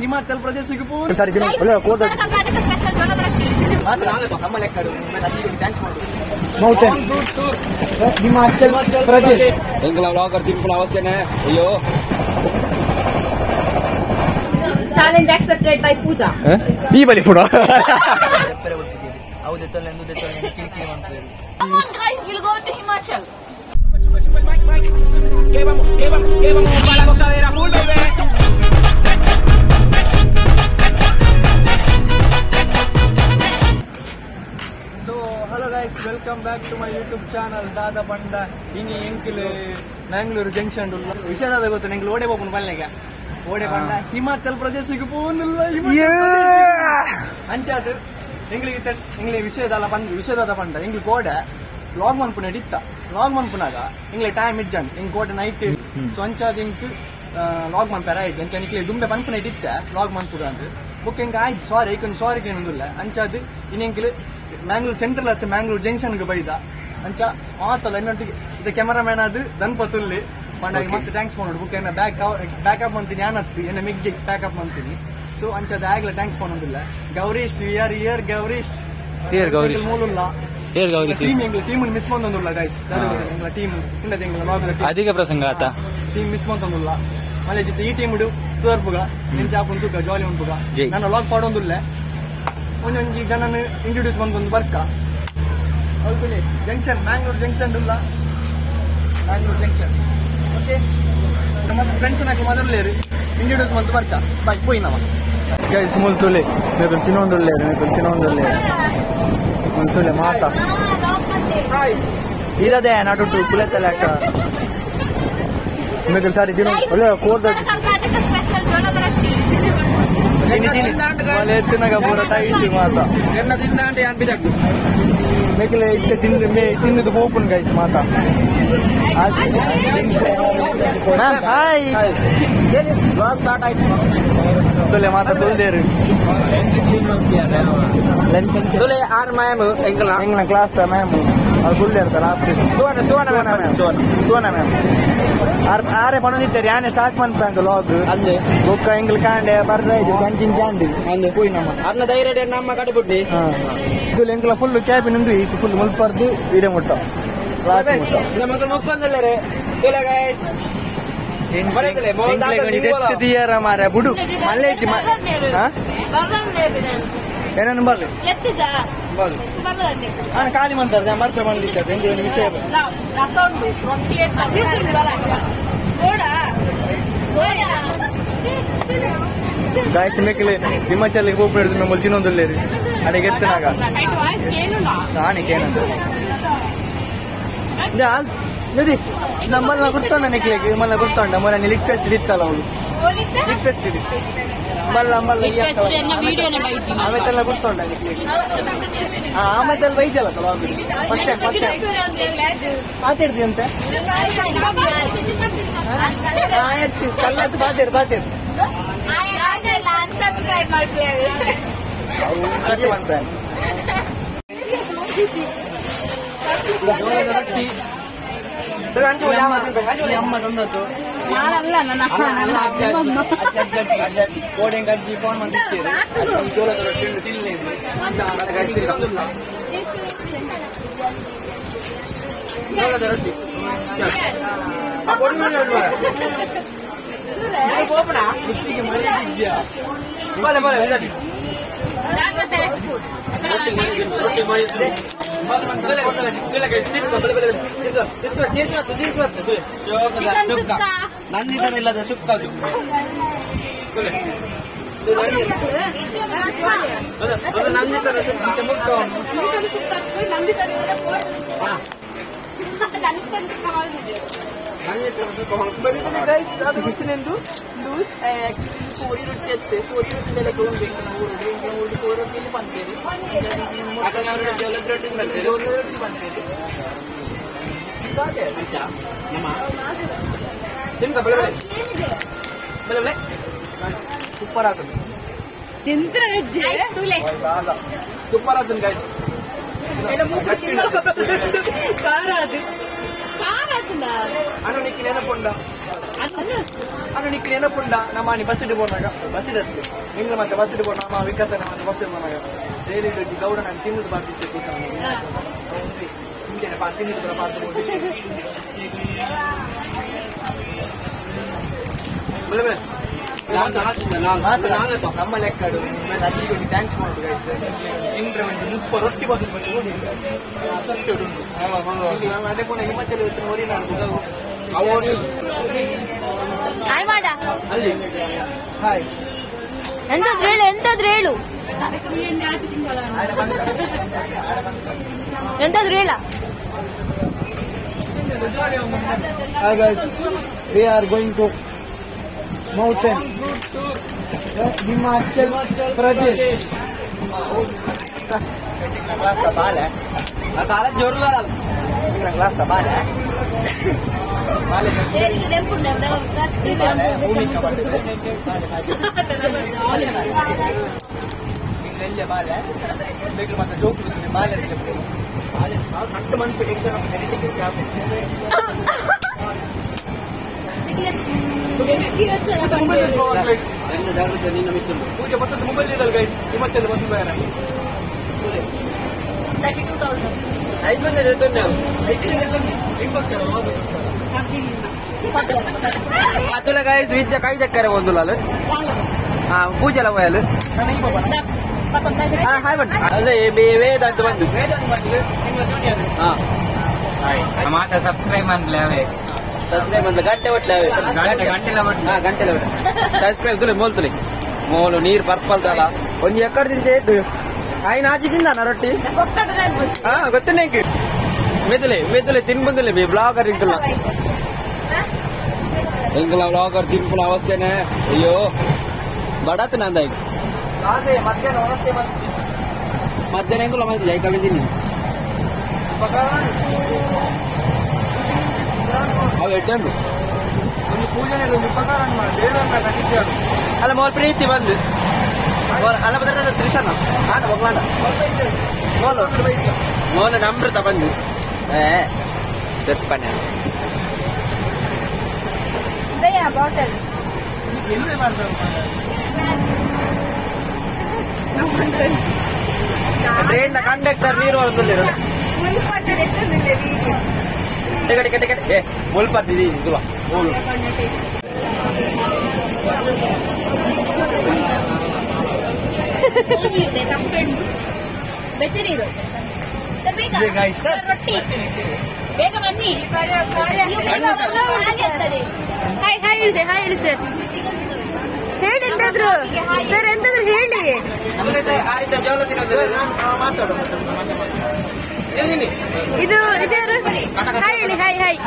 ಹಿಮಾಚಲ್ ಪ್ರದೇಶಕ್ಕೆ ಹೋಗಿ ಹಿಮಾಚಲ್ ಪ್ರದೇಶ ಎಂಗ್ಲ ವ್ಲಾಗರ್ ತಿಂಪುಳ ಅವಸ್ಥೆನೆ ಅಯ್ಯೋ ಚಾಲೆಂಜ್ ಆಕ್ಸೆಪ್ಟೆಡ್ ಬೈ ಪೂಜಾ ಈ ಬಲಿ ಪುಡ Que vamos para la gozadera full, baby. So hello guys, welcome back to my YouTube channel Dada Banda. Ini enkel Mangalore junction ulla. Vishayada gottu ninge ode popunu ballega. Ode banda Himachal Pradeshige povunnilla. Anchadu engelige vishayada banda engelige ode vlog manpune editta. Vlog manpunaga engelige time idjan engelige ode night so anchadu engelige vlog manpara idjan engelige dumbe panpune editta vlog manpuda andu book enga ai sorry kenundulla anchadu inengelige Mangalore Central at Mangalore Junction ಗೆ ಬೈದ ಅಂಚ ಆತಲ್ಲ ಇನ್ನೊಟ್ಟಿಗೆ ಇದು cameraman ಅದು ದಂಪತುಲ್ಲಿ ಪಂಡಾಗಿ ಮಸ್ತ್ thanks ಮಾಡೋದು book ಏನ backup ಅಂತೀನಿ ಯಾನತ್ತು ಏನ ಮಿಗ್ಗೆ ಬ್ಯಾಕಪ್ ಅಂತೀನಿ ಸೊ ಅಂಚದ ಆಗ್ಲ ಥ್ಯಾಂಕ್ಸ್ ಮಾಡೋದಿಲ್ಲ ಗೌರೀಶ್ ಹಿಯರ್ ಗೌರೀಶ್ ಮೂಲುಲ್ಲ ಟೀಮ್ ಮಿಸ್ ಮಾಡ್ತಂದುಲ್ಲ ಗೈಸ್ ಟೀಮ್ ಇಂದ ಅಧಿಕ ಪ್ರಸಂಗ ಆತ ಟೀಮ್ ಮಿಸ್ ಮಾಡ್ತಂದುಲ್ಲ ಮಳೆ ಜಿತ್ತು ಈ ಟೀಮ್ ಸುವರ್ಪುಗ ನಿನ್ ಚಾಪ್ ಉಂಟುಗ ಜಾಲಿ ಉಂಟುಗ ನಾನು ಲಾಗ್ ಪಾಡೊಂದುಲ್ಲ ಒಂದೊಂದು ಜನನ ಇಂಟ್ರೊಡ್ಯೂಸ್ ಬಂದೊಂದು ಬರ್ಕ ಹೌದು ಜಂಕ್ಷನ್ ಮ್ಯಾಂಗ್ಳೂರ್ ಜಂಕ್ಷನ್ ಇಲ್ಲ ಮ್ಯಾಂಗ್ಳೂರ್ ಜಂಕ್ಷನ್ ಓಕೆ ನಮ್ಮ ಫ್ರೆಂಡ್ಸ್ ನಾಲ್ಕು ಮೊದಲೇರು ಇಂಟ್ರೊಡ್ಯೂಸ್ ಬಂದು ಬರ್ಕ ಬಾಯ್ ಪೋಯಿ ನಾವ ಗೈಸ್ ಮುಲ್ತುಲೆ ನೀವು ಮುಲ್ತುಲೆ ಮಾತಾ ಇರದೆ ನಾಟು ಕುಲೆತಲೆ ಅಕ್ಕ మీకు సారి తిను కోర్ద వాళ్ళు ఎత్తినగా పూర టైట్ మాత ఎన్న తిందా అంటే అనిపించకు మీకు ఇచ్చే తిన్నది పోపును గైస్ మాత హాయ్ బ్లాగ్ స్టార్ట్ ಆಯ್ತು ಮಾತ ತೊಳ್ದೇರು ತೊಲೆ ಆರ್ ಮ್ಯಾಮ್ ಎಂಗ್ಲ ಕ್ಲಾಸ್ ಮ್ಯಾಮ್ ಅವ್ರು ಫುಲ್ ಇರ್ತಾರೆ ಲಾಸ್ಟ್ ಸುವರ್ಣ ಮ್ಯಾಮ್ ಆರೆ ಪಣದಿದ್ದಾರೆ ಯಾನೆ ಸ್ಟಾರ್ಟ್ ಮಾಡ್ಬೇಕು ಲಾಗ್ ಅಂದೆ ಬೊಕ್ಕ ಎಂಗ್ಲ ಕಾಂಡೆ ಬರ್ರೆ ಇದು ಗಂಜಿನ್ ಚಾಂಡಿ ಅಂದೆ ಪೋಯಿ ನಮ್ಮ ಅರ್ನ ಧೈರ್ಯ ನಮ್ಮ ಕಡೆ ಬಿಟ್ಟಿ ಇದು ಎಂಗ್ಲ ಫುಲ್ ಕ್ಯಾಬಿನ್ ಉಂದು ಇದು ಫುಲ್ ಮುಲ್ಪರ್ದು ಇಡೆ ಮುಟ್ಟ ನಮಗೆ ಮುಕ್ಕೊಂದಲ್ಲರೆ ತೊಲೆ ಗೈಸ್ ಮಾರ ಬುಡು ಮಲ್ಲೆ ಏನನ್ನು ಬರ್ಲಿ ನಾನು ಖಾಲಿ ಮಾತಾಡ್ದೆ ಮರ್ಪೆ ಬಂದಿದ್ದೆ ವಿಷಯ ಗಾಯಸ್ ಮೇಕಲೆ ಹಿಮಾಚಲ್ಗೆ ಹೋಗ್ಬಿಡ್ದು ನಮ್ಮ ತಿನ್ನೊಂದಲ್ಲೇ ರೀ ಅಡಿಗೆ ಎತ್ತನಾಗ ನಾನೇನಂತ ನದಿ ನಮ್ಮನ್ನ ಗುರ್ತೊಂಡ ನೆಕ್ಕಿಗೆ ಮಲ್ಲ ಗುರ್ತೊಂಡ ಮೊನ್ನೆ ಲಿಟ್ ಫೆಸ್ಟ್ ಇತ್ತಲ್ಲ ಅವಳು ಲಿಟ್ ಫೆಸ್ಟ್ ಇತ್ತು ಮಲ್ಲ ಆಮೇಲೆಲ್ಲ ಗುರ್ತೊಂಡ ನೆಕ್ಕಿಗೆ ಆಮೇಲೆ ಬೈಜಲ್ಲ ಫಸ್ಟ್ ಟೈಮ್ ಮಾತಾಡ್ತಿ ಅಂತೆ ಆಯ್ತು ಕಲ್ಲತ್ತು ಬಾತಿರ್ ರೊಟ್ಟಿ ಅಮ್ಮ ತಂದದ್ದು ಕೋಡೆಂಗ್ ಅಜ್ಜಿ ಫೋನ್ ಬಂದಿದ್ದೀರಿ ಜೋಳದ ರೊಟ್ಟಿ ಜೋಳದ ರೊಟ್ಟಿ ನಂದಿದನಿಲ್ಲದ ಸುಕ್ಕ ನಂದಿತರ ಸುಕ್ಕ ಮುಕ್ಕ ಅದು ಗೊತ್ತಿನೆಂದು ಕೋರಿ ರೊಟ್ಟಿ ಎತ್ತೆ ಕೋರಿ ರೊಟ್ಟಿ ಎಲ್ಲ ಊರು ಕೋರೊಟ್ಟಿ ಬಂತೇರಿ ರೊಟ್ಟಿ ಬಂತೇರಿ ತಿನ್ಕ ಬೆಳೆ ಸೂಪರ್ ಆಗ್ತದೆ ಸೂಪರ್ ಆಗ್ತದೆ ಗಾಯ್ಸ್ ಅನ್ನ ನಿಕ್ಕಿ ನೆನಪುಂಡ ಆಗ ನಿಕ್ಕ ನೆನಪುಂಡ ನಮ್ಮ ಬಸ್ ಇಟ್ಟು ಬೋನಾಗ ಬಸ್ ಇಡತ್ತೆ ನಿಂಗೆ ಮತ್ತೆ ಬಸ್ ಇಟ್ಟು ಬೋಣ ನಮ್ಮ ವಿಕಾಸನ ಮತ್ತೆ ಬಸ್ ಬೋನಾಗ ಡೈಲಿ ಗೌಡ ನಾನು ತಿನ್ನೋದು ಬರ್ತಿದ್ದೆ ಹಿಂದೆ ತಿನ್ನಿದ್ರು ಪಾತ್ರ ನಮ್ಮ ಲೆಕ್ಕಡು ಅಲ್ಲಿಗೆ ಥ್ಯಾಂಕ್ಸ್ ಮಾಡುದು ಇಂದ್ರ ಒಂದು 30 ರೊಟ್ಟಿ ಬಂದು ಅದೇ ಕೂಡ ಹಿಮಾಚಲ ನೋಡಿ ನಾನು ಅಲ್ಲಿ ಹಾಯ್ ಎಂತದ್ರು ಹೇಳು Hi guys, we are going to mountain Himachal Pradesh. Kelas tabal है अकाला जोर ला क्लास tabal है बाल है भूमि का बाल है बाल है लेकिन मतलब जोक बाल है कट मन पे एकदम एडिटिंग क्या पूजा पसंद मोबाइल ले गई हिमाचल बंद गया ना 32,000 ಐದು ಅತುಲ ಗೈಸ್ ವಿದ್ಯಾ ಕೈ ದಕ್ಕರೆ ಒಂದು ಲಾಲು ಪೂಜೆಲ ಹೋಯಲು ಹಾಯ್ ಬನ್ ಅದೇ ವೇದಾಂತ ಬಂದು ನಿಮ್ಮ ಜೂನಿಯರ್ మాట సబ్స్క్రైబ్ అనలేవే సబ్స్క్రైబ్ అంటే గంటೆ ಒಟ್ಲೇವೆ ಗಂಟೆಲ సబ్స్క్రైబ్ ತುಲೆ ಮೋಲ್ತುಲೆ ಮೋಲು ನೀರು ಪರ್ಪಲ್ ದಲ ಒಂದು ಎಕ್ಕಡ ತಿಂತೆ ಇದ್ದು ఆయన ఆచి తిందాన రొట్టి ಗೊತ್ತು నీకు మెదలే తిని ಬಂದಿಲ್ಲ బ్లాగర్ ఇంకలా బ్లాగర్ తింపుల అవస్థనే అయ్యో బడత్ ನಂದ ಈಗ ಅದೇ ಮಧ್ಯಾಹ್ನ ಅವಸ್ಥೆ ಮಧ್ಯಾಹ್ನ ಇಂಕಲ ಮಂದಿ ಜೈ ಕವಿ ತಿನ್ನಿ ಅವು ಎಟ್ಟಂಡು ಒಂದು ಪೂಜನೆ ಒಂದು ಪ್ರಕಾರ ದೇವರನ್ನ ಕಟ್ಟಿದ್ದಾರು ಅಲ್ಲ ಮೋಲ್ ಪ್ರೀತಿ ಬಂದು ಅಲ್ಲ ಬದ್ರ ತ್ರಿಶನ ಆಟ ಭಗವಾನ ಮೋಲ ನಮ್ರತ ಬಂದು ಸೆಪ್ಪನೆ ಬಾಟಲ್ ಟ್ರೈನ್ ಕಂಡಕ್ಟರ್ ನೀರು ಹೊರಸಲಿರು ಟಿಕೆಟ್ ಟಿಕೆಟ್ ಟಿಕೆಟ್ ಏ ಮುಲ್ಪರ್ತಿದಿ ತುಲ ಹೋಲು ಬೆಚ್ಚನೀರು ರೊಟ್ಟಿ ಬೇಗ ಬನ್ನಿ ಹಾಯ್ ಹೇಳಿ ಸರ್ ಹೇಳಿ ಎಂತಾದ್ರು ಸರ್ ಎಂತಾದ್ರು ಹೇಳಿ ಇದು ಇದ್ಯಾರು ಹಾಯ್ ಹೇಳಿ ಹಾಯ್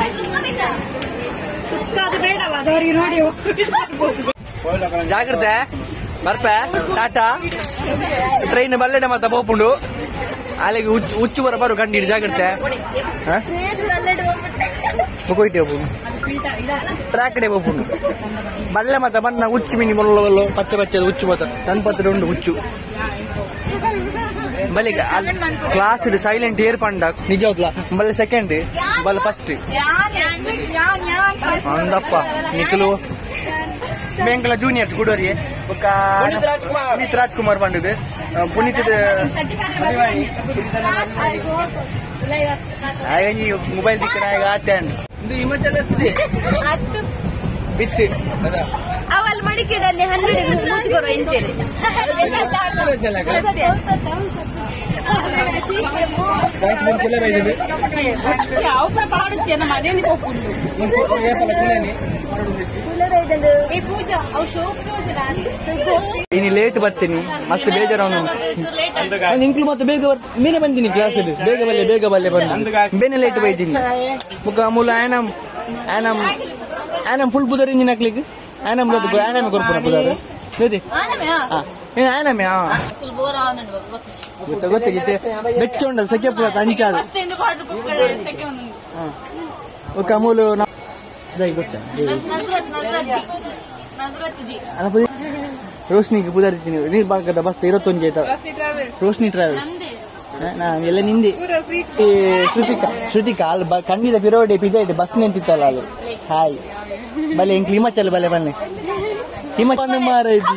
ಸುತ್ತಾದು ಬೇಡವ ಅದವರಿಗೆ ನೋಡಿ ಜಾಗ್ರತೆ ಬರ್ಪೆ ಟಾಟಾ ಟ್ರೈನ್ ಬಲ್ಲೆಡೆ ಮತ್ತ ಬೋಪುಂಡು ಅಲ್ಲಿಗೆ ಹುಚ್ಚು ಬರು ಕಂಡು ಜಾಗ್ರತೆ ಹೋಯ್ತೆ ಟ್ರ್ಯಾಕ್ ಡೇ ಬೋಪುಂಡು ಬಲ್ಲೆ ಮತ್ತ ಬಣ್ಣ ಹುಚ್ಚು ಮಿನಿ ಮೊಲ್ಲ ಪಚ್ಚ ಪಚ್ಚದ ಹುಚ್ಚು ಮತ್ತ ತನ್ಪತ್ರ ಉಂಡು ಹುಚ್ಚು ಬಲಿಗೆ ಕ್ಲಾಸ್ ಸೈಲೆಂಟ್ ಏರ್ ಪಂಡ ನಿಜ ಬಲ್ಲೆ ಸೆಕೆಂಡ್ ಬಲ್ ಫಸ್ಟ್ ಅಂದಪ್ಪ ನಿಖಲು ಬೆಂಕಲ ಜೂನಿಯರ್ಸ್ ಗುಡೋರಿ ಪುನೀತ್ ರಾಜ್ಕುಮಾರ್ ಬಂದಿದೆ ಪುನೀತ್ ಮೊಬೈಲ್ ದಿಕ್ಕ ಆತ ಇದು ಹಿಮಾಚಲ ಬಿತ್ತು ಅವಲ್ ಮಡಿಕೇಡಲ್ಲಿ 100 ಮುಚ್ಚಿಕೊರು ಎಂತೇಳಿ ಇನ್ನು ಲೇಟ್ ಬರ್ತೀನಿ ಮಸ್ತ್ ಬೇಜಾರ ಇಂಕ್ಲು ಮತ್ತೆ ಬೇಗ ಬೇನೆ ಬಂದೀನಿ ಕ್ಲಾಸ್ ಬೇಗ ಬಲ್ಲೆ ಬಂದು ಬೇನೆ ಲೇಟ್ ಬೈತೀನಿ ಮುಖ ಮೂಲ ಆನಮ್ ಫುಲ್ ಬುದರ್ ಇಂಜಿನ್ ಹಾಕ್ಲಿಕ್ಕೆ ಆನಮ್ ಕೊರ್ಪುನ ಬುದಾರು ಆನಮೆ ಗೊತ್ತಾಗಿತ್ತೆ ಬೆಚ್ಚ ಉಂಡ ಸೆಕೆ ಪುರ ಅಂಚಾದ ఒక అమూలు ರೋಶ್ನಿಗೆ ಪುದರ್ತೀನಿ ನೀರ್ ಬಾಗದ ಬಸ್ 21 ರೋಶ್ನಿ ಟ್ರಾವೆಲ್ಸ್ ಎಲ್ಲ ನಿಂದಿ ಶ್ರುತಿಕಾ ಅಲ್ಲಿ ಖಂಡಿತ ಪಿರೋಡಿ ಪಿಜೈಟ್ ಬಸ್ ನಿಂತಿತ್ತಲ್ಲ ಅಲ್ಲಿ ಹಾಯ್ ಬಲೆ ಇಂಕ್ ಹಿಮಾಚಲ್ ಬಲೆ ಬನ್ನಿ ಹಿಮಾಚಲ್ ಮಾರೈತಿ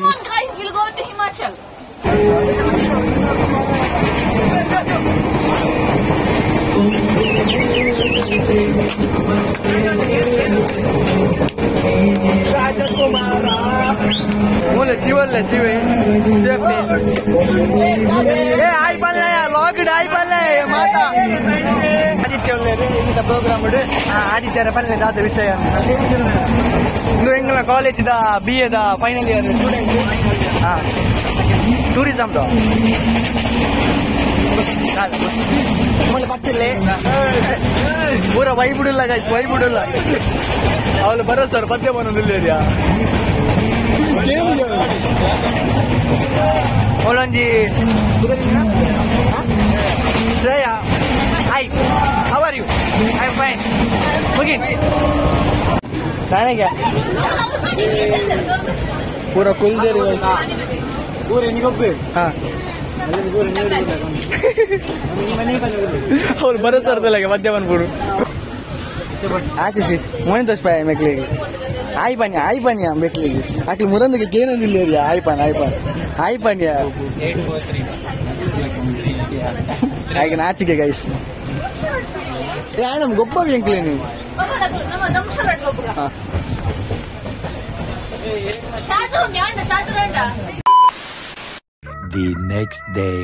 ಮೂಲೆ ಶಿವಲ್ಲೇ ಶಿವೆ ಆಯ್ ಬಲ್ಲೆ ಲಾಕ್ಡ್ ಆಯ್ ಬಲ್ಲೆ ಮಾತಾ ಆದಿತ್ಯ ಇಂಥ ಪ್ರೋಗ್ರಾಮ್ ಆದಿತ್ಯರ ಪಲ್ಲೆ ದಾದ ವಿಷಯ ಇಂದು ಎಂಗ್ಲ college BA final year student tourism ಮళ్ళీ పచ్చలే పూర వైపుడుల్లా గైస్ వైపుడుల్లా వాళ్ళు భరోసారు పద్యం మనం వెళ్ళేది వాళ్ళంజి Shreya hi how are you I am fine ముగిన్ రానేగా పూర కుల్దేరి గైస్ పూర ఎన్నికొప్పి ಅವ್ರು ಬರೋಸರ್ದಲ್ಲ ಮಧ್ಯ ಬಂದ್ಬಿಡು ಆಶಿಸಿ ಮೊನೆ ತೋರಿಸ್ಪಾಯ ಮೆಕ್ಲಿಗೆ ಆಯ್ ಪನ್ಯ ಮೆಕ್ಲಿಗೆ ಆಕಿ ಮುರಂದಿಗೆ ಏನಂದಿಲ್ಲ ರೀ ಆಯ್ ಪನ್ಯ ಹಾಗೆ ನಾಚಿಕೆ ಗೈಸ್ ನಮ್ ಗೊಬ್ಬ ಎಂಕ್ಲಿ ನೀವು The next day.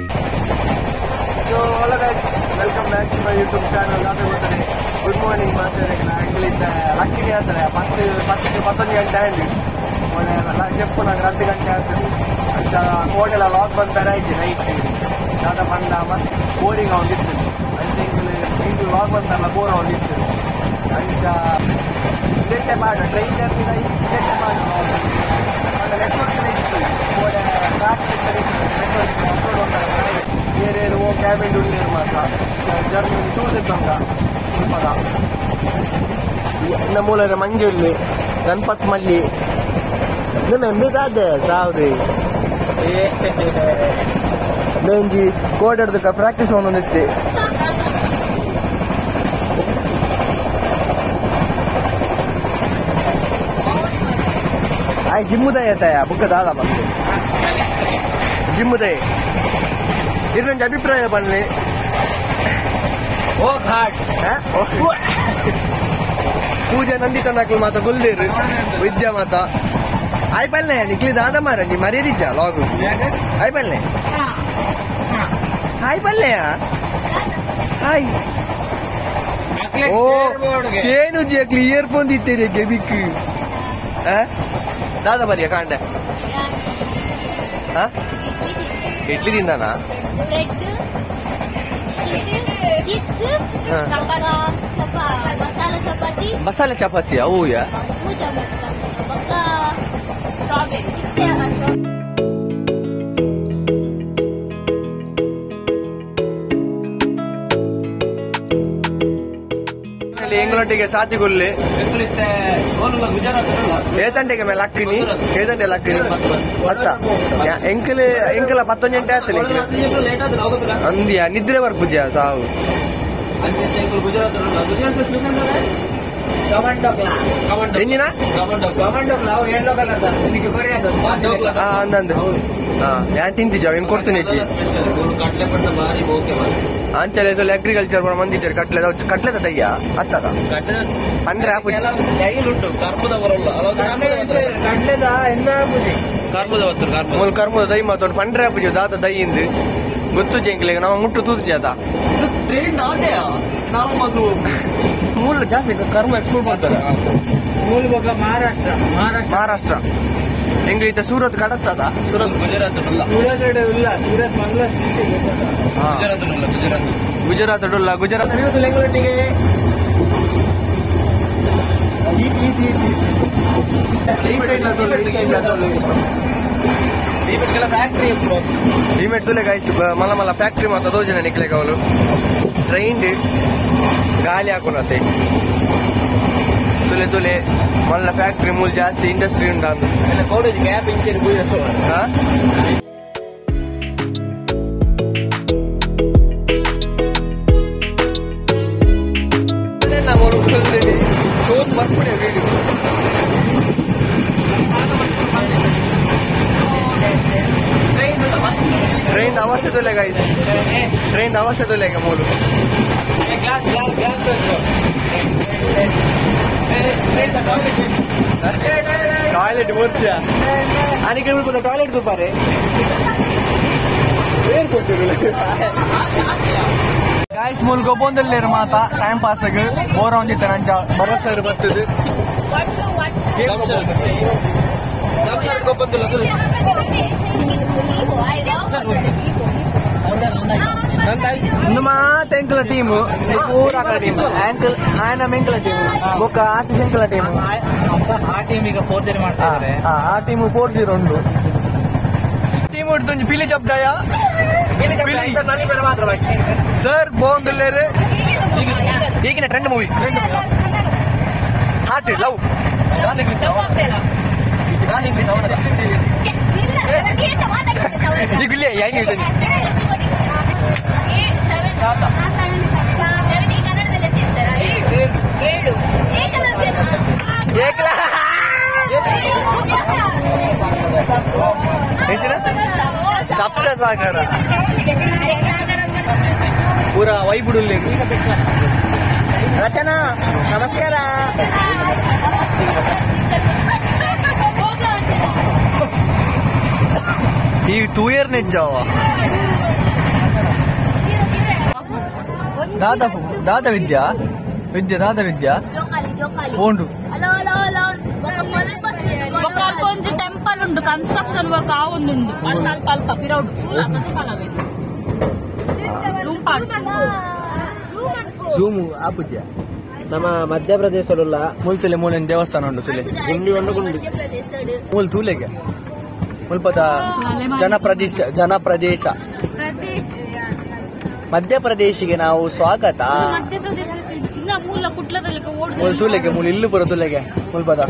So hello guys, welcome back to my YouTube channel. Good morning actually lucky ಹೇಳ್ತಾರೆ 10-11 ಗಂಟೆ ಆಗಿ చెప్పు నాకు 2 ಗಂಟೆ ಆಗ್ತದೆ ಅಂತ ಹೋಟೆಲ್ ಲಾಕ್ ಬಂದರೆ ಆಯ್ತು ನೈಟ್ ದಾದ ಬಂದ ಮತ್ತೆ ಬೋರಿಂಗ್ ಆಗಿತ್ತು ಅಂತ ಇಂಗ್ಲು ಲಾಕ್ ಬಂತಲ್ಲ ಬೋರ್ ಆಗಿತ್ತು ಅಂಚ ಲೇಟೆ ಮಾಡ ಟ್ರೈನ್ ಜರ್ನಿ ಲೇಟೆ ಮಾಡ ನೆಟ್ವರ್ಕ್ ಇತ್ತು ಟ್ರಾಫಿಕ್ ಸರಿ ನೆಟ್ವರ್ಕ್ ಅಪ್ಲೋಡ್ ಮಾಡ್ತಾರೆ ಏರೇರು ಕ್ಯಾಬಿನ್ ಉಳ್ಳೇರು ಮಾತ್ರ ಜರ್ನಿ ಟೂರ್ ಇದ್ದಂಗ ಸ್ವಲ್ಪದ ಇನ್ನ ಮೂಲರೆ ಮಂಜುಳ್ಳಿ ಗಣಪತ್ ಮಲ್ಲಿ ನಿಮ್ಮ ಎಂಬಿದಾದೆ ಸಾವ್ರಿ ಬೇಂಜಿ ಕೋಡಾಡ್ದಕ್ಕ ಪ್ರಾಕ್ಟೀಸ್ ಒಂದೊಂದಿತ್ತು ಆಯ್ ಜಿಮ್ಮುದಯ ಆಯ್ತಾಯ ಬುಕ್ಕ ದಾದ ಬಂದು ಜಿಮ್ಮುದಯ ಇದೊಂದು ಅಭಿಪ್ರಾಯ ಬನ್ನಿ ಪೂಜೆ ನಂದಿತ ನಾಲ್ಕು ಮಾತ ಗುಲ್ದೇರು ವಿದ್ಯಾ ಮಾತ ಆಯ್ ಪಲ್ಲೆ ನಿಕ್ಲಿ ದಾದ ಮಾರ ನೀ ಮರ್ಯಾದಿಜ್ಜ ಲಾಗು ಆಯ್ ಪಲ್ಲೆ ಹಾಯ್ ಪಲ್ಲೆಯ ಹಾಯ್ ಓ ಏನು ಜಕ್ಲಿ ಇಯರ್ಫೋನ್ ಇತ್ತೀರಿ ಗೆಬಿಕ್ ದಾದ ಬರಿಯ ಕಾಂಡ ಇಡ್ಲಿ ತಿಂದಾನಾ ಮಸಾಲೆ ಚಪಾತಿ ಅವು ಎಂಗ್ಲೊಟ್ಟಿಗೆ ಸಾತಿಗುಲ್ಲಿ ಏತಂಟೆಗೆ ಮೇಲೆ ಅಕ್ಕಿನಿ ಏತಂಟೆ ಅಕ್ಕಿನಿ ಮತ್ತ ಎಂಕಲ 11 ಗಂಟೆ ಆಗ್ತದೆ ಅಂದ್ಯಾ ನಿದ್ರೆ ಬರ್ಪುಜ ಸಾವು ಎಂಜಿನ ಅಂದಂದು ಯಾನ್ ತಿಂತಿಜಾವ ಹೆಂಗ್ ಕೊಡ್ತೀನಿ ಅಂಚಲೆ ಅಗ್ರಿಕಲ್ಚರ್ ಮಂದಿದ್ದಾರೆ ಕಟ್ಲೆದ ತಯ್ಯ ಹತ್ತದ ಅಂದ್ರೆ ಕರ್ಮದ ದೈ ಮಾತು ಪಂಡ್ರೆ ಹಾಪುಜ ದಾತ ದೈಯಿಂದ ಗೊತ್ತು ಜಂಕ್ಲೆಗೆ ನಾವು ಮುಟ್ಟು ತೂತು ಜಾತ ಮೂಲ ಜಾಸ್ತಿ ಕರ್ಮ ಎಕ್ಸ್ಪೋರ್ಟ್ ಮಾಡ್ತಾರೆ ಮಹಾರಾಷ್ಟ್ರ ಹೆಂಗ ಈತ ಸೂರತ್ ಕಡತ್ತದ ಸೂರತ್ ಗುಜರಾತ್ ಡೊಲ್ಲ ಗುಜರಾತ್ ಲೆಂಗಳೊಟ್ಟಿಗೆ ಲಿಮಿಟ್ ತುಲೆ ಗಾಯ್ಸ್ ಮಲ ಫ್ಯಾಕ್ಟ್ರಿ ಮಾತ್ರ ದೋಜನ ನಿಕ್ಲೆ ಕವಲು ಟ್ರೈನ್ ಗಾಲಿ ಹಾಕೋನತೆ ತುಲೆ ತುಲೆ ಮಲ್ಲ ಫ್ಯಾಕ್ಟ್ರಿ ಮೂಲ ಜಾಸ್ತಿ ಇಂಡಸ್ಟ್ರಿ ಉಂಟು ಕಾಲೇಜ್ ಗ್ಯಾಪ್ ಇಂಚೆ ट्रेन आवाज से तो लेगा इस ट्रेन आवाज से तो लेगा मोलू टॉयलेट बोलते आणि काय बोलतो टॉयलेट दुपारे एअरपोर्ट गाइस मुल्को ಬಂದಲ್ಲೇರು ಮಾತಾ ಟೈಮ್ ಪಾಸ್ ಆಗ ಬೋರ್ ಒಂದಿತ್ತು ನಂಚ ಬರಸರ್ ಬರ್ತದೆ ಮಾತ ಎಂಕಲ ಟೀಮ್ ಪೂರ ಟೀಮ್ ಆಯ್ನ ಮೆಂಕಲ ಟೀಮ್ ಬೊಕ್ಕ ಆರ್ಸಿಸ್ ಎಂಕಲ ಟೀಮ್ ಆ ಟೀಮ್ ಈಗ 4-0 ಮಾಡ್ತಾರೆ. ಆ ಟೀಮ್ 4-0 ಉಂಟು ಟೀಮ್ ಉಂಟು ಪಿಲಿ ಜಬ್ದಾಯ ಸರ್ ಬೋಂದಲ್ಲೇರು ಈಗಿನ ಟ್ರೆಂಡ್ ಮೂವಿ ಹಾರ್ಟ್ ಲವ್ ಈಗ ಇಲ್ಲೇ ಯಾವ ನ್ಯೂಸ್ ಸಪ್ತ ಸಾಗರ ಪೂರ ವೈಬುಡುಲ್ಲಿ ರಚನಾ ನಮಸ್ಕಾರ ಈ 2 year ನೆಜ್ಜಾವ ದಾದ ವಿದ್ಯಾ ದಾದ ವಿದ್ಯಾ ಓಂಡು కొంచెం టెంపుల్ ఉండు కన్స్ట్రక్షన్ వర్క్ ఆవుంది అల్ప పిరౌడ్ ಜೂಮು ಆಪುಜ್ಯ ನಮ್ಮ ಮಧ್ಯಪ್ರದೇಶಲ್ಲ ಮುಲ್ತಲೆ ಮೂಲೆನ್ ದೇವಸ್ಥಾನ ಉಂಟು ತುಲೆ ಗುಂಡಿ ಗುಂಡು ಮೂಲ್ ತೂಲೆಗೆ ಮುಲ್ಪದ ಜನಪ್ರದೇಶ ಮಧ್ಯಪ್ರದೇಶಿಗೆ ನಾವು ಸ್ವಾಗತ ಮೂಲ್ ತೂಲೆಗೆ ಮೂಲ್ ಇಲ್ಲು ಪುರ ತುಲೆಗೆ ಮುಲ್ಪದ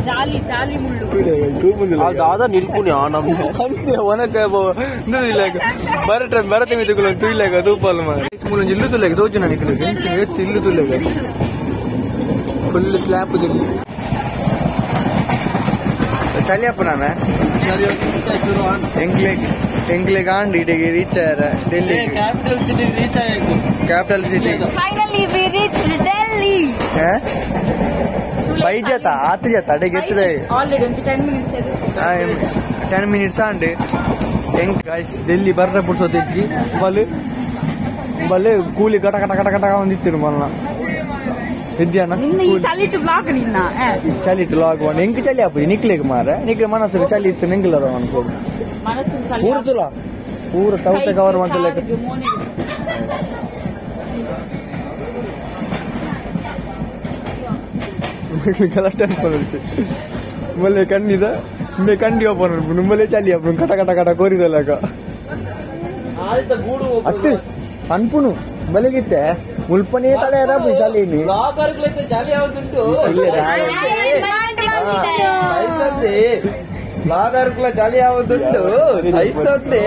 ಜಾಲಿ ಜಾಲಿ ಮುಳ್ಳು ದಾದ ನಿಲ್ಪುಣ್ಯ ಭರತ ಮಿತುಗಳು ತುಯ್ಲಾಗ ತೂಪಲ್ ಮೂಲ ಇಲ್ಲು ತುಲೆಗೆ ತೋಜು ನನಗೆ ಇಲ್ಲು ತುಲೆಗೆ ಫುಲ್ ಸ್ಲ್ಯಾಪ್ ದಿಲ್ಲಿ चलिए अपना मैं एंगले गांड इटेगी रीच है दिल्ली कैपिटल सिटी रीच है capital city finally we reach Delhi हैं भाई जाता आते जाता डे कितने ऑलरेडी 10 मिनट्स 10 मिनट्स आंडे एंग गाइस दिल्ली बर्रे पुरसो तेजी बले कूली कटा कटा कटा कटा ಒಂದಿತ್ತು ಮಲ್ಲ ವಿದ್ಯಾನ ಚಲಿಟ್ ಬ್ಲಾಗ್ ನಿನ್ನ ಚಲಿಟ್ ಬ್ಲಾಗ್ ಒನ್ ಎಂಕ್ ಚಲಿ ಆಪು ನಿಕ್ಲೆಗೆ ಮಾರ ನಿಕ್ಲೆ ಮನಸ್ಸು ಚಲಿ ಇತ್ತು ನಿಂಗಲರ ಅನ್ಕೋ ಮನಸ್ಸು ಚಲಿ ಪೂರತುಲ ಪೂರ ಟೌಟೆ ಕವರ್ ಮಾಡ್ತಲಕ ಕಲೆಕ್ಟ್ ಅನ್ಕೊಳ್ಳಿ ಮಲ್ಲೆ ಕಣ್ಣಿದ ಮೆ ಕಂಡಿ ಓಪನ್ ನಿಮ್ಮಲೆ ಚಲಿ ಆಪು ಕಟ ಕಟ ಕಟ ಕೋರಿದಲಕ ಆಯ್ತ ಗೂಡು ಅತ್ತೆ ಅನ್ಪುನು ಬಲಗಿತ್ತೆ ಮುಲ್ಪನೇ ತಲೆ ಅದ ಚಲಿನಿ ಲಾಗರ್ಗಳೈತೆ ಜಾಲಿ ಯಾವ್ದುಂಟು ಲಾಗರ್ಗಳ ಜಾಲಿ ಯಾವ್ದುಂಟು ಸೈಸೊಂದೆ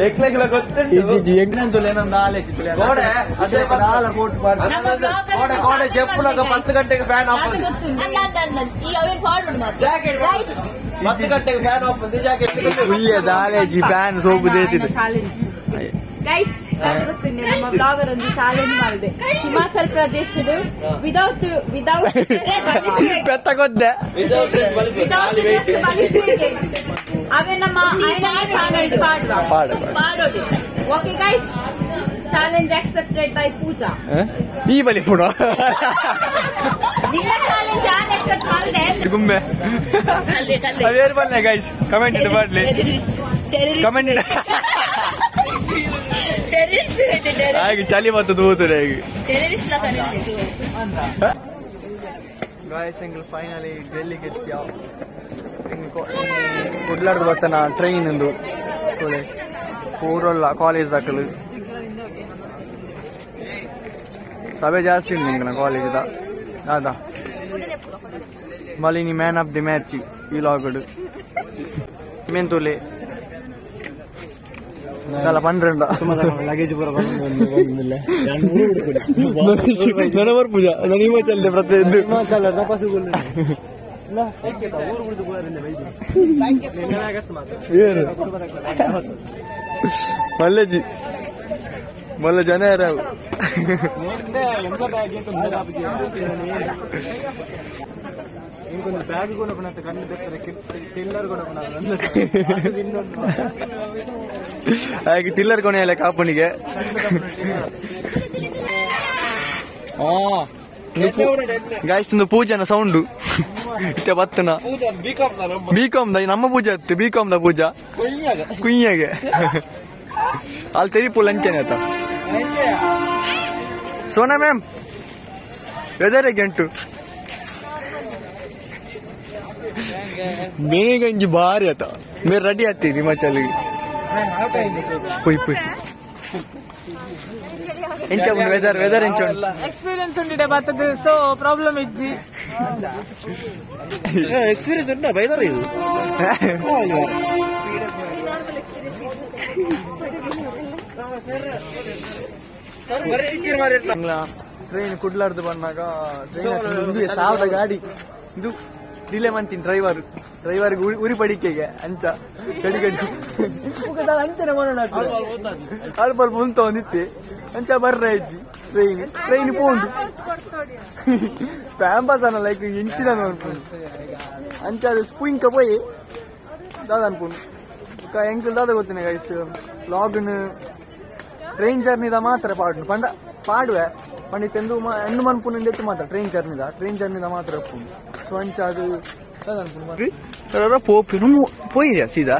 ಎಕ್ಲೆಗಳ ಗೊತ್ತುಂಟು ಎಂಗ್ನಂತುಲೆ ನಂದು ಆಲೇಕಿತ್ತು ಗೋಡೆ ಅದೇ ಆಲ ಕೋಟ್ ಗೋಡೆ ಗೋಡೆ చెప్పులకు 10 గంటకి ఫ్యాన్ ఆఫ్ ఈ అవే ఫార్వర్డ్ మాత్రం జాకెట్ 10 గంటకి ఫ్యాన్ ఆఫ్ ఉంది జాకెట్ ಉಯ್ಯ ದಾಲೇಜಿ ಫ್ಯಾನ್ ಸೋಪು ದೇತಿದೆ ಚಾಲೆಂಜ್ ಗೈಸ್ ಗೊತ್ತಿಲ್ಲ ನಮ್ಮ ಬ್ಲಾಗರ್ ಒಂದು ಚಾಲೆಂಜ್ ಮಾಡಿದೆ ಹಿಮಾಚಲ ಪ್ರದೇಶದ ವಿದೌಟ್ ಪೆತ್ತ ಗೊತ್ತೆ ವಿದೌಟ್ ಅವೇ ನಮ್ಮ ಚಾಲೆಂಜ್ ಪಾಡೋಡಿ okay guys challenge accepted by Pooja ಈ ಬಲಿ ಪುಡ ನಿನ್ನ ಚಾಲೆಂಜ್ ಯಾರು ಆಕ್ಸೆಪ್ಟ್ ಮಾಡಿದೆ ಗುಮ್ಮೆ ಅವೇರ್ ಬನ್ನಿ ಗೈಸ್ ಕಮೆಂಟ್ ಮಾಡ್ಲಿ ಕಮೆಂಟ್ ಹಾಗೆ ಚಲಿ ಮತ್ತು ದೂತರೆ ಗಾಯ್ಸ್ ಎಂಗ್ ಫೈನಲಿ ಡೆಲ್ಲಿಗೆ ಎತ್ತಿಯ ಕುಡ್ಲಾರ್ದು ಬರ್ತಾನ ಟ್ರೈನ್ ಇಂದು ಪೂರಲ್ಲ ಕಾಲೇಜ್ ದಾಖಲು ಸಭೆ ಜಾಸ್ತಿ ಉಂಟು ನಿಂಗೆ ಕಾಲೇಜ್ದ ಅದ ಮಲಿನಿ ಮ್ಯಾನ್ ಆಫ್ ದಿ ಮ್ಯಾಚ್ ಈ ಲಾಗಡು ಮೆಂತುಲೆ ಅಲ್ಲ 12 ಲಗೇಜ್ ಪೂರ ನನವರ್ ಪೂಜಾ ನಾನು ಹಿಮಾಚಲ ಪ್ರತಿಯೊಂದು ಊರು ಬಿಡುದು ಗೋರಿಂದ ಬೈದು ಮಲ್ಲೆಜಿ ಮಲ್ಲ ಜನ ಯಾರು ఇంకొన్ని బ్యాగ్ కూడా కొనత కన్ను తెత్తరే టిల్లర్ కూడా ಹಾಗೆ ಟಿಲ್ಲರ್ ಕೊನೆಯಲ್ಲ ಕಾಪುನಿಗೆ ಗಾಯ್ಸ್ ಒಂದು ಪೂಜೆನ ಸೌಂಡು ಇತ್ತೆ ಬತ್ತನ ಬಿಕಾಮ್ ದ ನಮ್ಮ ಪೂಜೆ ಇತ್ತು ಬಿಕಾಮ್ ದ ಪೂಜಾ ಕುಯ್ಯಾಗೆ ಅಲ್ಲಿ ತೆರಿಪು ಲಂಚನೆ ಆತ ಸೋನಾ ಮ್ಯಾಮ್ ವೆದರ್ ಗಂಟು ಮೇಗಂಜಿ ಭಾರಿ ಆತ ಮೇರೆ ರೆಡಿ ಆಗ್ತೀವಿ ಹಿಮಾಚಲಿಗೆ ಪುಯ್ ಪುಯ್ ಎಂಚ ವೆದರ್ ವೆದರ್ ಎಂಚ ಎಕ್ಸ್ಪೀರಿಯನ್ಸ್ ಉಂಡಿಡೆ ಬರ್ತದೆ ಸೊ ಪ್ರಾಬ್ಲಮ್ ಇಜ್ಜಿ ಎಕ್ಸ್ಪೀರಿಯನ್ಸ್ ಉಂಟಾ ಬೈದರ್ ಇದು ಟ್ರೈನ್ ಕುಡ್ಲಾರ್ದು ಬಂದಾಗ ಟ್ರೈನ್ ಸಾವಿರದ ಗಾಡಿ ಇದು ಡಿಲೇ ಮಾಡ್ತೀನಿ ಡ್ರೈವರ್ಗೆ ಉರಿ ಪಡಿಕೆಗೆ ಅಂಚ ಗಡಿ ಗಡಿ ಅಂಚನೆ ಮಾಡೋಣ ಅಲ್ಪ ಅಲ್ಪ ಉಂತ ಒಂದಿತ್ತೆ ಅಂಚ ಬರ್ರ ಇಜ್ಜಿ ಟ್ರೈನ್ ಪೋಂಡು ಫ್ಯಾಂಬಸ್ ಅನ್ನ ಲೈಕ್ ಎಂಚಿನ ಅನ್ಕೊಂಡು ಅಂಚ ಅದು ಸ್ಪೂಯಿಂಕ ಪೋಯಿ ದಾದ ಅನ್ಕೊಂಡು ಎಂಕಲ್ ದಾದ ಗೊತ್ತಿನ ಗೈಸ್ ಲಾಗ್ನ್ ಟ್ರೈನ್ ಜರ್ನಿದ ಮಾತ್ರ ಪಾಡುವೆ ಪಂಡಿತೆಂದು ಹೆಣ್ಣು ಮನ್ಪುನಿಂದ ಮಾತ್ರ ಟ್ರೈನ್ ಜರ್ನಿದ ಮಾತ್ರ ಒಪ್ಪುಂಡು ಸೊ ಅಂಚ ಅದು ಪೋಯಿರ ಸೀದಾ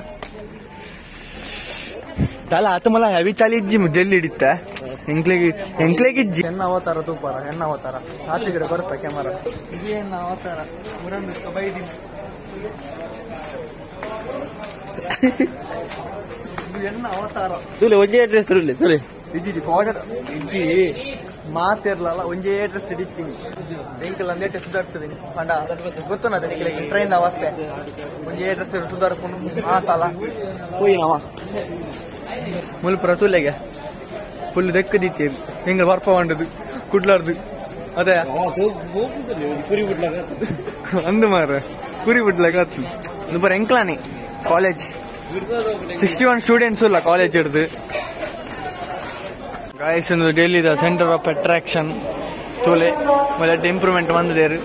ತಲ ಆತ ಮಲ ಹೆವಿ ಚಾಲಿ ಇಜ್ಜಿ ಜಲ್ಲಿ ಹಿಡಿತ್ತ ಎಂಕ್ಲೆಗೆ ಇಜ್ಜಿ ಹೆಣ್ಣ ಅವತಾರ ತೂಪಾರ ಹೆಣ್ಣ ಅವತಾರ ಆಚೆ ಕಡೆ ಬರ್ತ ಕ್ಯಾಮರಾ ಇದು ಹೆಣ್ಣ ಅವತಾರ ಮುರಂದು ಬೈದಿನಿ ಇದು ಹೆಣ್ಣ ಅವತಾರ ಒಂದೇ ಅಡ್ರೆಸ್ ತುಲೆ ಇಜ್ಜಿ ಆರ್ಡರ್ ಇಜ್ಜಿ ಮಾತಿರ್ಲಲ್ಲ ಒಂದೇ ಡ್ರೆಸ್ ಹಿಡಿತೀನಿ ಎಂಕಲ್ ಒಂದೇ ಡ್ರೆಸ್ ಸುಧಾರ್ತದೆ ಪಂಡ ಗೊತ್ತು ನಾ ನಿಂಗೆ ಟ್ರೈನ್ ಅವಸ್ಥೆ ಒಂದೇ ಡ್ರೆಸ್ ಸುಧಾರ್ಕೊಂಡು ಮಾತಲ್ಲ ಹೋಯಿನವ ಮುಲ್ಪುರ ತುಲೆಗೆ ಫುಲ್ ದೆಕ್ಕದಿತ್ತೇನು ಹೆಂಗ ಬರ್ಪ ಮಾಡದು ಕುಡ್ಲಾರ್ದು ಅದೇ ಅಂದು ಮಾರ ಕುರಿ ಬಿಡ್ಲಾಗ ಬರ ಎಂಕ್ಲಾನೆ ಕಾಲೇಜ್ 61 ಸ್ಟೂಡೆಂಟ್ಸ್ ಇಲ್ಲ ಕಾಲೇಜ್ ಹಿಡ್ದು ಗಾಯ್ಸ್ ಒಂದು ಡೆಲ್ಲಿದ ಸೆಂಟರ್ ಆಫ್ ಅಟ್ರಾಕ್ಷನ್ ತೋಲೆ ಮತ್ತೆ ಇಂಪ್ರೂವ್ಮೆಂಟ್ ಬಂದಿದ್ದೇರು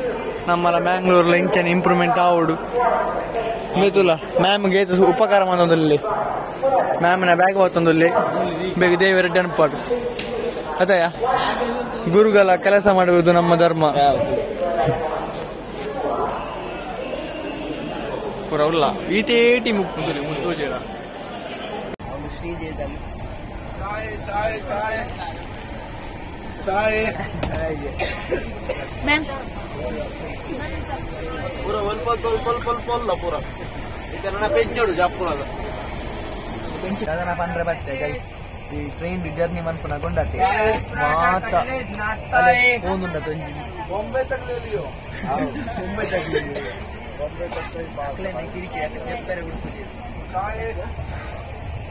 ನಮ್ಮಲ್ಲ ಮ್ಯಾಂಗ್ಳೂರ್ಲ ಇಂಚನೆ ಇಂಪ್ರೂವ್ಮೆಂಟ್ ಆವಡು ಮೇತುಲ ಮ್ಯಾಮ್ಗೆ ಉಪಕಾರ ಮಾಡೋದಲ್ಲಿ ಮ್ಯಾಮ್ನ ಬ್ಯಾಗ್ ಹೊತ್ತೊಂದಲ್ಲಿ ಬೇಗ ದೇವರ ನೆನಪಾಡು ಅದಯ ಗುರುಗಳ ಕೆಲಸ ಮಾಡುವುದು ನಮ್ಮ ಧರ್ಮ ಪೂರ ಉಲ್ಲ ಈಟೇಟಿ ಮುಕ್ಕು ಮುತ್ತೋಜೇರ ಶ್ರೀದೇವದಲ್ಲಿ ಮ್ಯಾಮ್ ಪೂರ ಸ್ವಲ್ಪ ಪೂರ ಈಗ ನನ್ನ ಪೆಂಚೋಡು ಜಾಪುರದ ಪೆಂಚಿ ಅದನ್ನ ಪಂಡ್ರೆ ಬರ್ತದೆ ಗೈಸ್ ಈ ಟ್ರೈನ್ ಜರ್ನಿ ಮನ್ಪುನ ಗೊಂಡತೆ ಮಾತ ಹೋಗುಂಡ ತೊಂಜಿ ಬೊಂಬೆ ತಗಲಿಯೋ ಬೊಂಬೆ ತಗಲಿಯೋ ಅಕ್ಲೇನೆ ಕಿರಿಕಿ ಜಪ್ಪರೆ ಬಿಡ್ತಿದೆ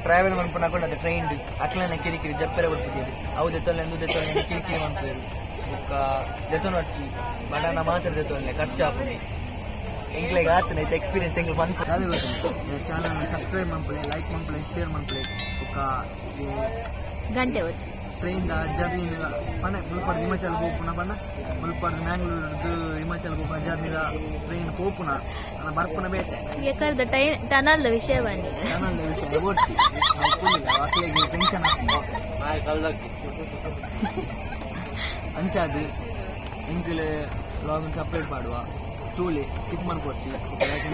ಟ್ರಾವೆಲ್ ಮನ್ಪುನ ಗೊಂಡತೆ ಟ್ರೈನ್ ಅಕ್ಲೇನೆ ಕಿರಿಕಿರಿ ಜಪ್ಪರೆ ಬಿಡ್ತಿದ್ದೀರಿ ಅವು ದೆತ್ತೊಲ್ಲೆ ಎಂದು ದೆತ್ತೊಲ್ಲೆ ಕಿರಿಕಿರಿ ಮಾಡ್ತಿದ್ದೀರಿ ಬುಕ್ಕ ದೆತ್ತೊನ ಹಚ್ಚಿ ಬಡನ ಮಾತ್ರ ದೆತ್ತೊಲ್ಲೆ ಖರ್ಚಾಪುನಿ ಎಂಗ್ಲೆಗ್ ಆತನ ಐತೆ ಎಕ್ಸ್ಪೀರಿಯನ್ಸ್ ಎಂಗ್ಲೆ ಬಂತು ಅದೇ ಗೊತ್ತು ಚಾನಲ್ ಸಬ್ಸ್ಕ್ರೈಬ್ ಮಾಡ್ಕೊಳ್ಳಿ ಲೈಕ್ ಮಾಡ್ಕೊಳ್ಳಿ ಶೇರ್ ಮಾಡ್ಕೊಳ್ಳಿ ಬುಕ್ಕ ಗಂಟೆ ಹೊತ್ತು ಟ್ರೈನ್ ಜರ್ನಿ ಪಣ ಮುಲ್ಪಾಡ್ ಹಿಮಾಚಲ್ ಹೋಗ್ಪುನ ಬಣ್ಣ ಮುಲ್ಪಾಡ್ ಮ್ಯಾಂಗ್ಳೂರ್ದು ಹಿಮಾಚಲ್ ಹೋಗ್ಪುನ ಜರ್ನಿದ ಟ್ರೈನ್ ಹೋಗ್ಪುನ ನಾನು ಬರ್ಪುನ ಬೇಟೆ ಯಾಕಂದ್ರೆ ಟನಲ್ ವಿಷಯ ಬನ್ನಿ ಚಾನಲ್ ವಿಷಯ ಓಡಿಸಿ ಮಕ್ಕಳಿಗೆ ಟೆನ್ಷನ್ ಆಗ್ತದೆ ಅಂಚಾದು ಎಂಕಲ್ ಲಾಗಿನ್ ಸಪ್ರೇಟ್ ಮಾಡುವ ತೂಲೆ ಸ್ಕಿಪ್ ಮಾಡ್ಕೊಡ್ಸಿ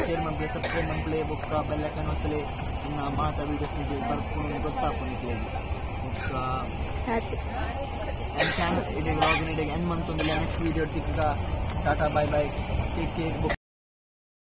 ಶೇರ್ ಮಾಡ್ಕೊಳ್ಳಿ ಸಬ್ಸ್ಕ್ರೈಬ್ ಮಾಡ್ಕೊಳ್ಳಿ ಬುಕ್ಕ ಬೆಲ್ಲೈಕನ್ ಒತ್ತಲಿ ಇನ್ನು ಮಾತಾ ವೀಡಿಯೋಸ್ ಬರ್ಕೊಂಡು ಗೊತ್ತಾಗ್ಕೊಂಡು ಬುಕ್ಕ ಲಾಗಿನ್ ಇಡೀ ಎಂಡ್ ಮಂತ್ ನೆಕ್ಸ್ಟ್ ವಿಡಿಯೋ ಸಿಕ್ಕ tata bye bye take care ಬುಕ್ಕ